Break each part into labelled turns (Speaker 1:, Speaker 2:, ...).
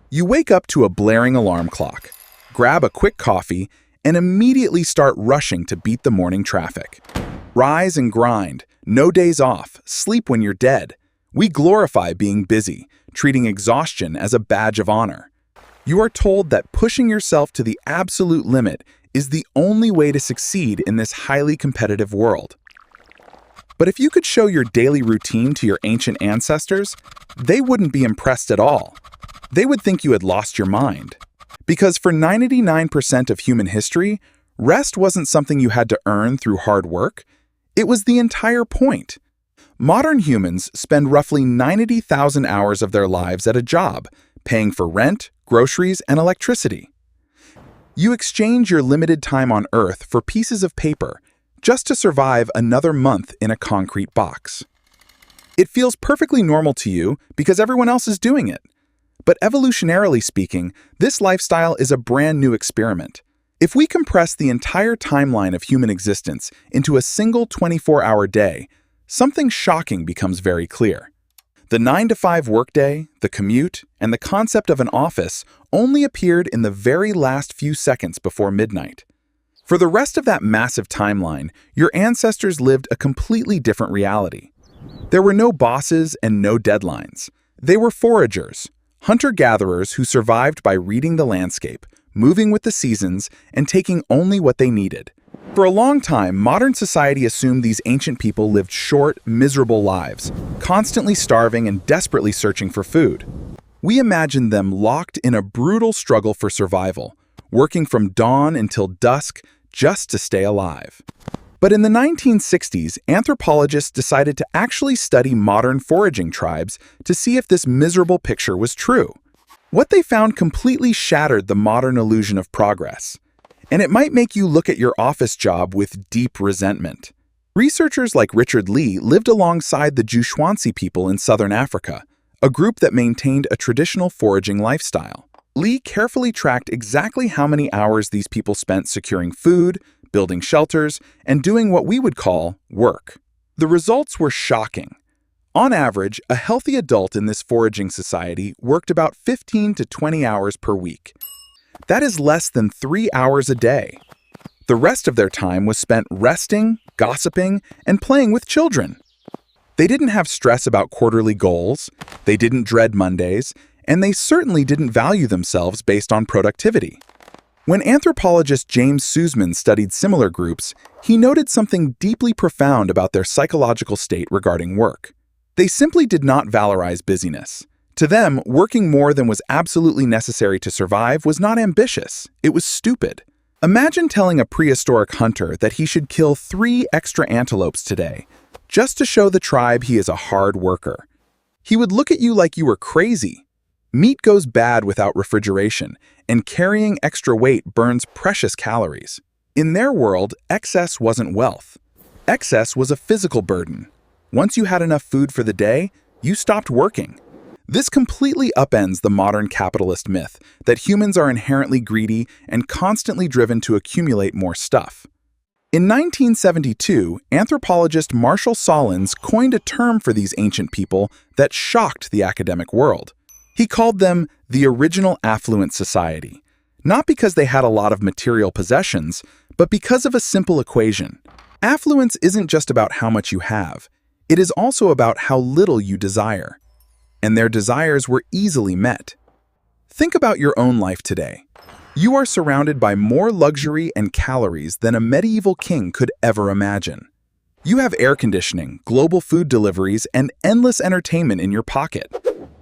Speaker 1: You wake up to a blaring alarm clock, grab a quick coffee, and immediately start rushing to beat the morning traffic. Rise and grind, no days off, sleep when you're dead. We glorify being busy, treating exhaustion as a badge of honor. You are told that pushing yourself to the absolute limit is the only way to succeed in this highly competitive world. But if you could show your daily routine to your ancient ancestors, they wouldn't be impressed at all. They would think you had lost your mind. Because for 99% of human history, rest wasn't something you had to earn through hard work. It was the entire point. Modern humans spend roughly 90,000 hours of their lives at a job, paying for rent, groceries, and electricity. You exchange your limited time on Earth for pieces of paper just to survive another month in a concrete box. It feels perfectly normal to you because everyone else is doing it. But evolutionarily speaking, this lifestyle is a brand new experiment. If we compress the entire timeline of human existence into a single 24-hour day, something shocking becomes very clear. The 9-to-5 workday, the commute, and the concept of an office only appeared in the very last few seconds before midnight. For the rest of that massive timeline, your ancestors lived a completely different reality. There were no bosses and no deadlines. They were foragers, hunter-gatherers who survived by reading the landscape, moving with the seasons, and taking only what they needed. For a long time, modern society assumed these ancient people lived short, miserable lives, constantly starving and desperately searching for food. We imagined them locked in a brutal struggle for survival, working from dawn until dusk just to stay alive. But in the 1960s, anthropologists decided to actually study modern foraging tribes to see if this miserable picture was true. What they found completely shattered the modern illusion of progress. And it might make you look at your office job with deep resentment. Researchers like Richard Lee lived alongside the Jushwansi people in southern Africa, a group that maintained a traditional foraging lifestyle. Lee carefully tracked exactly how many hours these people spent securing food, building shelters, and doing what we would call work. The results were shocking. On average, a healthy adult in this foraging society worked about 15 to 20 hours per week. That is less than 3 hours a day. The rest of their time was spent resting, gossiping, and playing with children. They didn't have stress about quarterly goals, they didn't dread Mondays, and they certainly didn't value themselves based on productivity. When anthropologist James Sussman studied similar groups, he noted something deeply profound about their psychological state regarding work. They simply did not valorize busyness. To them, working more than was absolutely necessary to survive was not ambitious, it was stupid. Imagine telling a prehistoric hunter that he should kill 3 extra antelopes today, just to show the tribe he is a hard worker. He would look at you like you were crazy. Meat goes bad without refrigeration, and carrying extra weight burns precious calories. In their world, excess wasn't wealth. Excess was a physical burden. Once you had enough food for the day, you stopped working. This completely upends the modern capitalist myth that humans are inherently greedy and constantly driven to accumulate more stuff. In 1972, anthropologist Marshall Solins coined a term for these ancient people that shocked the academic world. He called them the original affluent society, not because they had a lot of material possessions, but because of a simple equation. Affluence isn't just about how much you have, it is also about how little you desire. And their desires were easily met. Think about your own life today. You are surrounded by more luxury and calories than a medieval king could ever imagine. You have air conditioning, global food deliveries, and endless entertainment in your pocket.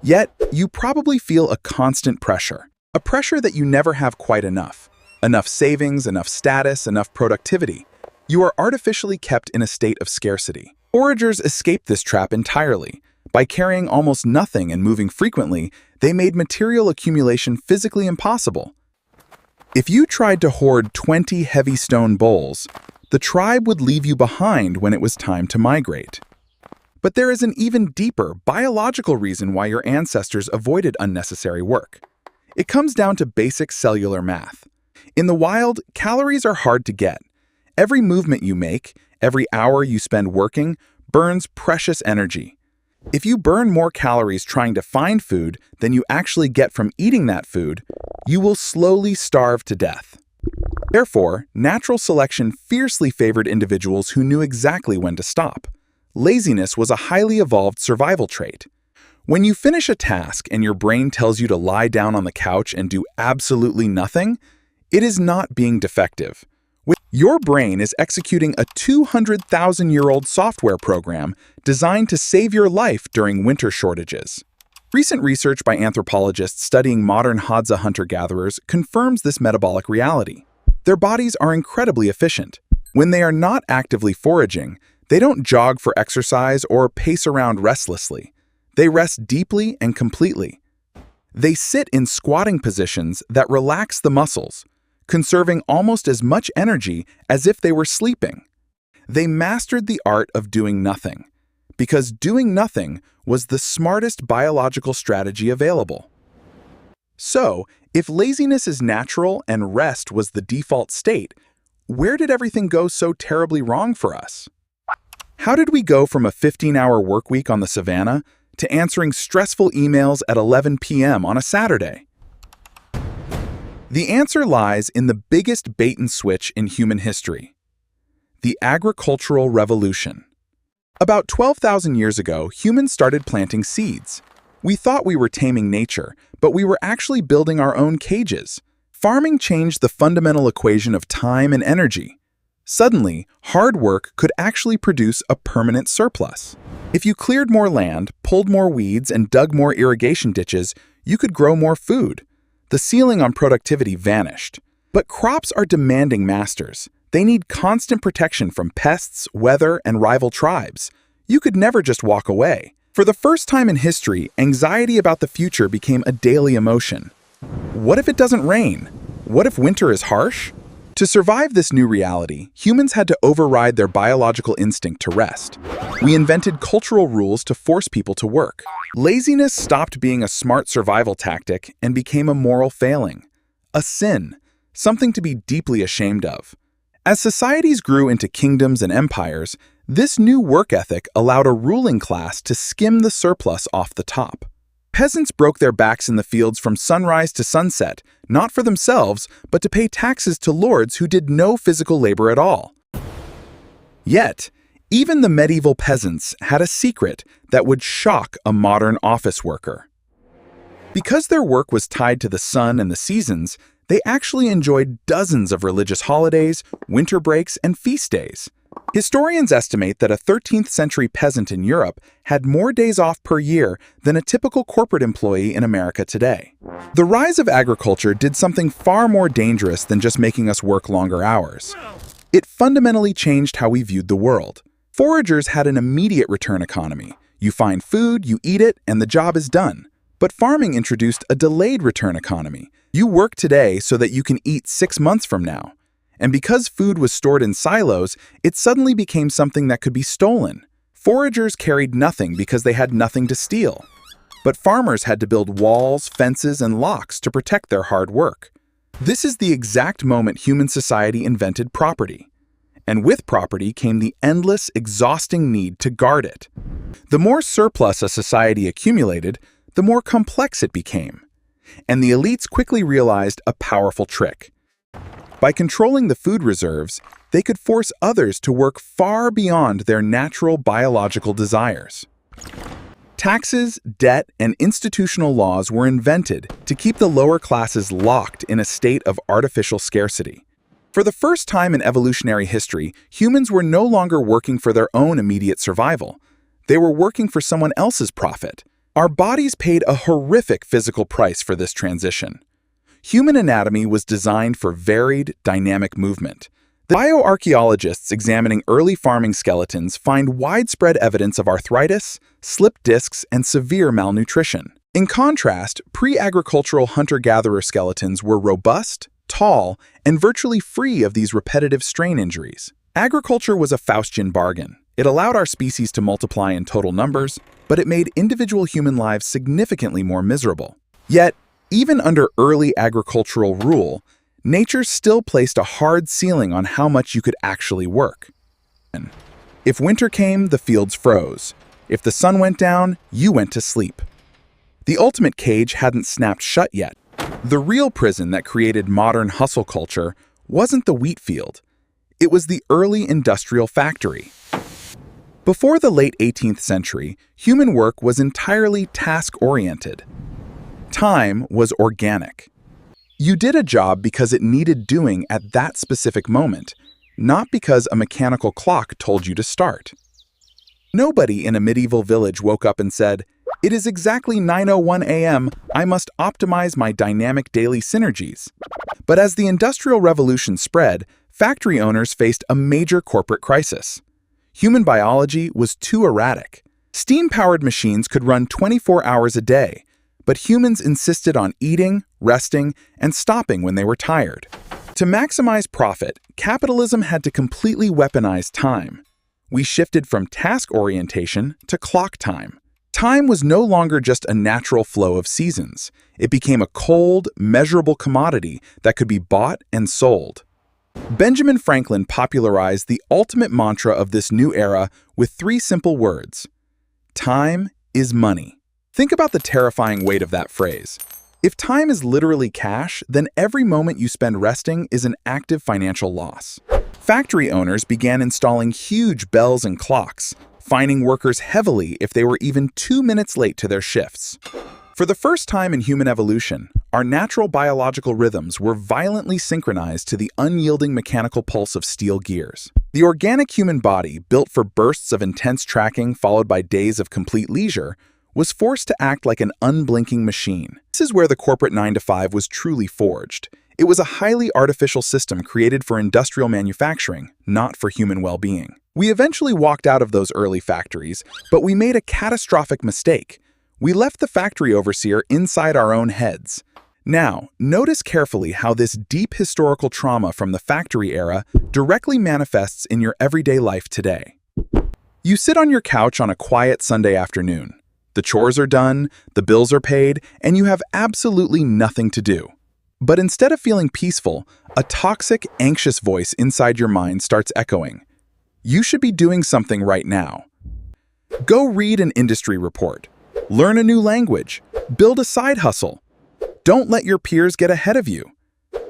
Speaker 1: Yet, you probably feel a constant pressure. A pressure that you never have quite enough. Enough savings, enough status, enough productivity. You are artificially kept in a state of scarcity. Foragers escaped this trap entirely. By carrying almost nothing and moving frequently, they made material accumulation physically impossible. If you tried to hoard 20 heavy stone bowls, the tribe would leave you behind when it was time to migrate. But there is an even deeper biological reason why your ancestors avoided unnecessary work. It comes down to basic cellular math. In the wild, calories are hard to get. Every movement you make, every hour you spend working, burns precious energy. If you burn more calories trying to find food than you actually get from eating that food, you will slowly starve to death. Therefore, natural selection fiercely favored individuals who knew exactly when to stop. Laziness was a highly evolved survival trait. When you finish a task and your brain tells you to lie down on the couch and do absolutely nothing, it is not being defective. Your brain is executing a 200,000-year-old software program designed to save your life during winter shortages. Recent research by anthropologists studying modern Hadza hunter-gatherers confirms this metabolic reality. Their bodies are incredibly efficient. When they are not actively foraging, they don't jog for exercise or pace around restlessly. They rest deeply and completely. They sit in squatting positions that relax the muscles, conserving almost as much energy as if they were sleeping. They mastered the art of doing nothing, because doing nothing was the smartest biological strategy available. So, if laziness is natural and rest was the default state, where did everything go so terribly wrong for us? How did we go from a 15-hour workweek on the savannah to answering stressful emails at 11 p.m. on a Saturday? The answer lies in the biggest bait-and-switch in human history: the agricultural revolution. About 12,000 years ago, humans started planting seeds. We thought we were taming nature, but we were actually building our own cages. Farming changed the fundamental equation of time and energy. Suddenly, hard work could actually produce a permanent surplus. If you cleared more land, pulled more weeds, and dug more irrigation ditches, you could grow more food. The ceiling on productivity vanished. But crops are demanding masters. They need constant protection from pests, weather, and rival tribes. You could never just walk away. For the first time in history, anxiety about the future became a daily emotion. What if it doesn't rain? What if winter is harsh? To survive this new reality, humans had to override their biological instinct to rest. We invented cultural rules to force people to work. Laziness stopped being a smart survival tactic and became a moral failing, a sin, something to be deeply ashamed of. As societies grew into kingdoms and empires, this new work ethic allowed a ruling class to skim the surplus off the top. Peasants broke their backs in the fields from sunrise to sunset, not for themselves, but to pay taxes to lords who did no physical labor at all. Yet, even the medieval peasants had a secret that would shock a modern office worker. Because their work was tied to the sun and the seasons, they actually enjoyed dozens of religious holidays, winter breaks, and feast days. Historians estimate that a 13th century peasant in Europe had more days off per year than a typical corporate employee in America today. The rise of agriculture did something far more dangerous than just making us work longer hours. It fundamentally changed how we viewed the world. Foragers had an immediate return economy. You find food, you eat it, and the job is done. But farming introduced a delayed return economy. You work today so that you can eat 6 months from now. And because food was stored in silos, it suddenly became something that could be stolen. Foragers carried nothing because they had nothing to steal. But farmers had to build walls, fences, and locks to protect their hard work. This is the exact moment human society invented property. And with property came the endless, exhausting need to guard it. The more surplus a society accumulated, the more complex it became. And the elites quickly realized a powerful trick. By controlling the food reserves, they could force others to work far beyond their natural biological desires. Taxes, debt, and institutional laws were invented to keep the lower classes locked in a state of artificial scarcity. For the first time in evolutionary history, humans were no longer working for their own immediate survival. They were working for someone else's profit. Our bodies paid a horrific physical price for this transition. Human anatomy was designed for varied, dynamic movement. The bioarchaeologists examining early farming skeletons find widespread evidence of arthritis, slipped discs, and severe malnutrition. In contrast, pre-agricultural hunter-gatherer skeletons were robust, tall, and virtually free of these repetitive strain injuries. Agriculture was a Faustian bargain. It allowed our species to multiply in total numbers, but it made individual human lives significantly more miserable. Yet, even under early agricultural rule, nature still placed a hard ceiling on how much you could actually work. If winter came, the fields froze. If the sun went down, you went to sleep. The ultimate cage hadn't snapped shut yet. The real prison that created modern hustle culture wasn't the wheat field. It was the early industrial factory. Before the late 18th century, human work was entirely task-oriented. Time was organic. You did a job because it needed doing at that specific moment, not because a mechanical clock told you to start. Nobody in a medieval village woke up and said, "It is exactly 9:01 a.m., I must optimize my dynamic daily synergies." But as the Industrial Revolution spread, factory owners faced a major corporate crisis. Human biology was too erratic. Steam-powered machines could run 24 hours a day, but humans insisted on eating, resting, and stopping when they were tired. To maximize profit, capitalism had to completely weaponize time. We shifted from task orientation to clock time. Time was no longer just a natural flow of seasons. It became a cold, measurable commodity that could be bought and sold. Benjamin Franklin popularized the ultimate mantra of this new era with 3 simple words: time is money. Think about the terrifying weight of that phrase. If time is literally cash, then every moment you spend resting is an active financial loss. Factory owners began installing huge bells and clocks, fining workers heavily if they were even 2 minutes late to their shifts. For the first time in human evolution, our natural biological rhythms were violently synchronized to the unyielding mechanical pulse of steel gears. The organic human body, built for bursts of intense tracking followed by days of complete leisure, was forced to act like an unblinking machine. This is where the corporate 9-to-5 was truly forged. It was a highly artificial system created for industrial manufacturing, not for human well-being. We eventually walked out of those early factories, but we made a catastrophic mistake. We left the factory overseer inside our own heads. Now, notice carefully how this deep historical trauma from the factory era directly manifests in your everyday life today. You sit on your couch on a quiet Sunday afternoon. The chores are done, the bills are paid, and you have absolutely nothing to do. But instead of feeling peaceful, a toxic, anxious voice inside your mind starts echoing. You should be doing something right now. Go read an industry report. Learn a new language. Build a side hustle. Don't let your peers get ahead of you.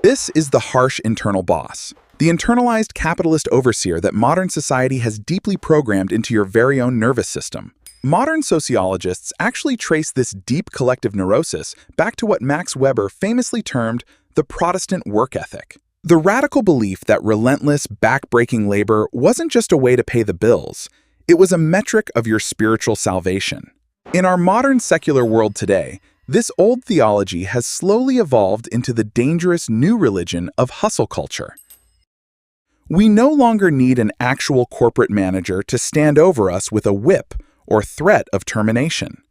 Speaker 1: This is the harsh internal boss, the internalized capitalist overseer that modern society has deeply programmed into your very own nervous system. Modern sociologists actually trace this deep collective neurosis back to what Max Weber famously termed the Protestant work ethic. The radical belief that relentless, back-breaking labor wasn't just a way to pay the bills, it was a metric of your spiritual salvation. In our modern secular world today, this old theology has slowly evolved into the dangerous new religion of hustle culture. We no longer need an actual corporate manager to stand over us with a whip or threat of termination.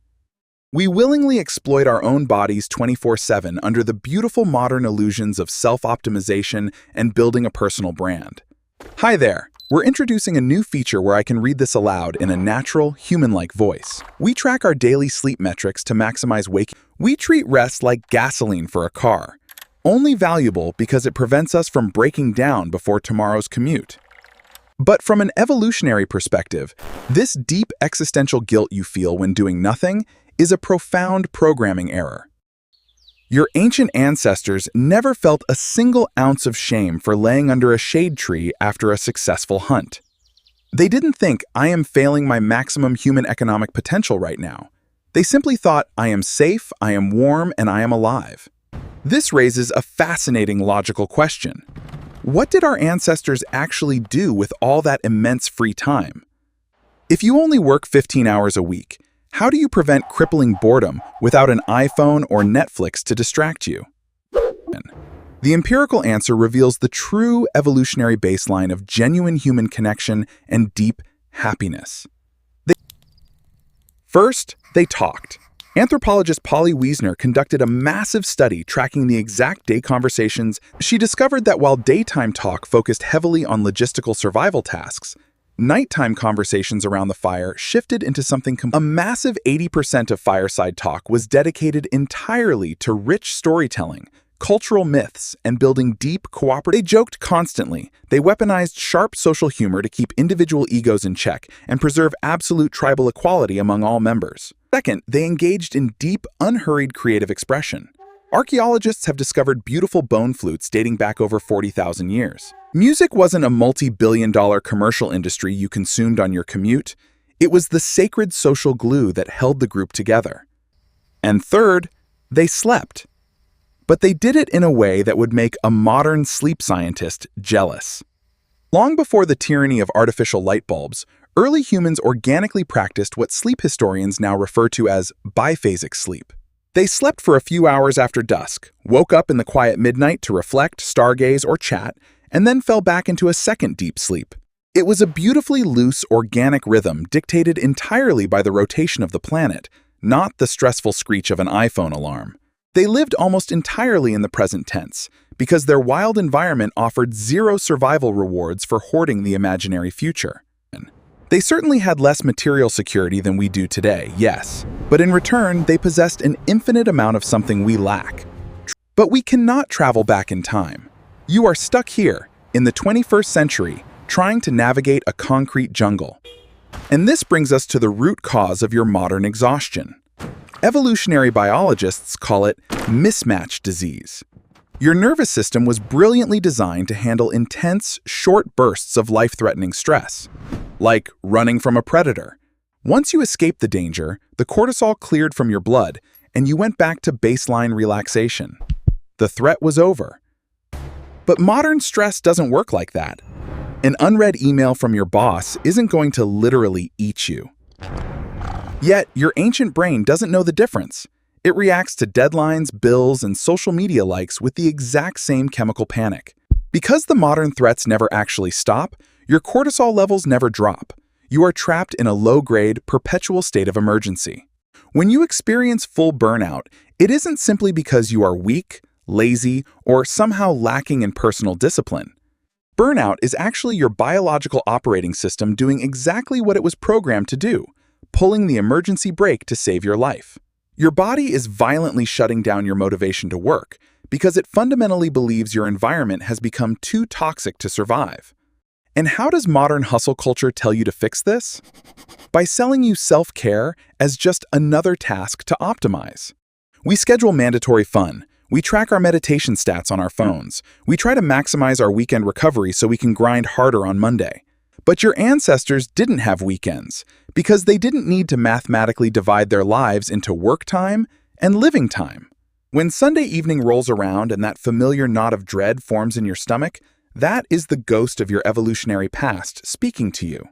Speaker 1: We willingly exploit our own bodies 24/7 under the beautiful modern illusions of self-optimization and building a personal brand. Hi there! We're introducing a new feature where I can read this aloud in a natural, human-like voice. We track our daily sleep metrics to maximize waking. We treat rest like gasoline for a car, only valuable because it prevents us from breaking down before tomorrow's commute. But from an evolutionary perspective, this deep existential guilt you feel when doing nothing is a profound programming error. Your ancient ancestors never felt a single ounce of shame for laying under a shade tree after a successful hunt. They didn't think, "I am failing my maximum human economic potential right now." They simply thought, "I am safe, I am warm, and I am alive." This raises a fascinating logical question. What did our ancestors actually do with all that immense free time? If you only work 15 hours a week, how do you prevent crippling boredom without an iPhone or Netflix to distract you? The empirical answer reveals the true evolutionary baseline of genuine human connection and deep happiness. First, they talked. Anthropologist Polly Wiesner conducted a massive study tracking the exact day conversations. She discovered that while daytime talk focused heavily on logistical survival tasks, nighttime conversations around the fire shifted into something a massive 80% of fireside talk was dedicated entirely to rich storytelling, cultural myths, and building deep cooperative. They joked constantly. They weaponized sharp social humor to keep individual egos in check and preserve absolute tribal equality among all members. Second, they engaged in deep, unhurried creative expression. Archaeologists have discovered beautiful bone flutes dating back over 40,000 years. Music wasn't a multi-billion-dollar commercial industry you consumed on your commute. It was the sacred social glue that held the group together. And third, they slept. But they did it in a way that would make a modern sleep scientist jealous. Long before the tyranny of artificial light bulbs, early humans organically practiced what sleep historians now refer to as biphasic sleep. They slept for a few hours after dusk, woke up in the quiet midnight to reflect, stargaze, or chat, and then fell back into a second deep sleep. It was a beautifully loose, organic rhythm dictated entirely by the rotation of the planet, not the stressful screech of an iPhone alarm. They lived almost entirely in the present tense, because their wild environment offered zero survival rewards for hoarding the imaginary future. They certainly had less material security than we do today, yes, but in return, they possessed an infinite amount of something we lack. But we cannot travel back in time. You are stuck here, in the 21st century, trying to navigate a concrete jungle. And this brings us to the root cause of your modern exhaustion. Evolutionary biologists call it mismatch disease. Your nervous system was brilliantly designed to handle intense, short bursts of life-threatening stress, like running from a predator. Once you escaped the danger, the cortisol cleared from your blood, and you went back to baseline relaxation. The threat was over. But modern stress doesn't work like that. An unread email from your boss isn't going to literally eat you. Yet, your ancient brain doesn't know the difference. It reacts to deadlines, bills, and social media likes with the exact same chemical panic. Because the modern threats never actually stop, your cortisol levels never drop. You are trapped in a low-grade, perpetual state of emergency. When you experience full burnout, it isn't simply because you are weak, lazy, or somehow lacking in personal discipline. Burnout is actually your biological operating system doing exactly what it was programmed to do, pulling the emergency brake to save your life. Your body is violently shutting down your motivation to work because it fundamentally believes your environment has become too toxic to survive. And how does modern hustle culture tell you to fix this? By selling you self-care as just another task to optimize. We schedule mandatory fun. We track our meditation stats on our phones. We try to maximize our weekend recovery so we can grind harder on Monday. But your ancestors didn't have weekends because they didn't need to mathematically divide their lives into work time and living time. When Sunday evening rolls around and that familiar knot of dread forms in your stomach, that is the ghost of your evolutionary past speaking to you.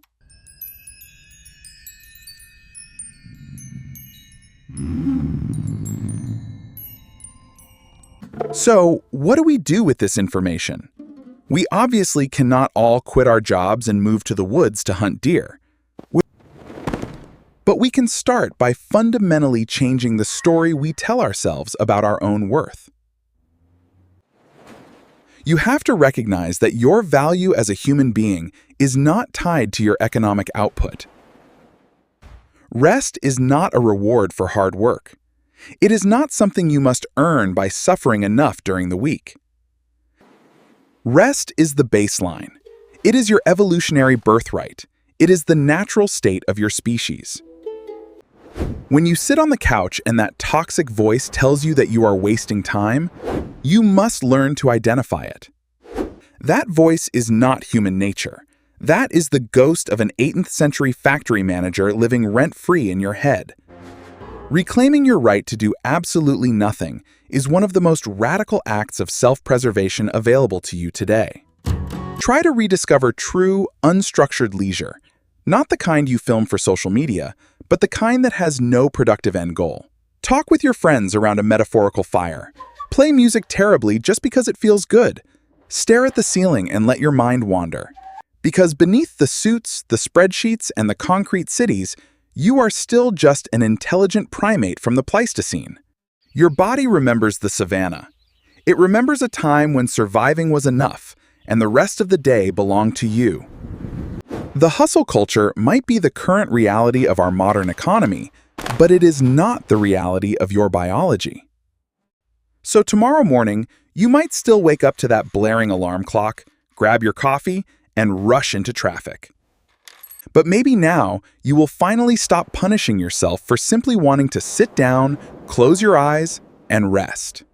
Speaker 1: So, what do we do with this information? We obviously cannot all quit our jobs and move to the woods to hunt deer. But we can start by fundamentally changing the story we tell ourselves about our own worth. You have to recognize that your value as a human being is not tied to your economic output. Rest is not a reward for hard work. It is not something you must earn by suffering enough during the week. Rest is the baseline. It is your evolutionary birthright. It is the natural state of your species. When you sit on the couch and that toxic voice tells you that you are wasting time, you must learn to identify it. That voice is not human nature. That is the ghost of an 18th century factory manager living rent-free in your head. Reclaiming your right to do absolutely nothing is one of the most radical acts of self-preservation available to you today. Try to rediscover true, unstructured leisure, not the kind you film for social media, but the kind that has no productive end goal. Talk with your friends around a metaphorical fire. Play music terribly just because it feels good. Stare at the ceiling and let your mind wander. Because beneath the suits, the spreadsheets, and the concrete cities, you are still just an intelligent primate from the Pleistocene. Your body remembers the savannah. It remembers a time when surviving was enough, and the rest of the day belonged to you. The hustle culture might be the current reality of our modern economy, but it is not the reality of your biology. So tomorrow morning, You might still wake up to that blaring alarm clock, grab your coffee, and rush into traffic. But maybe now you will finally stop punishing yourself for simply wanting to sit down, close your eyes, and rest.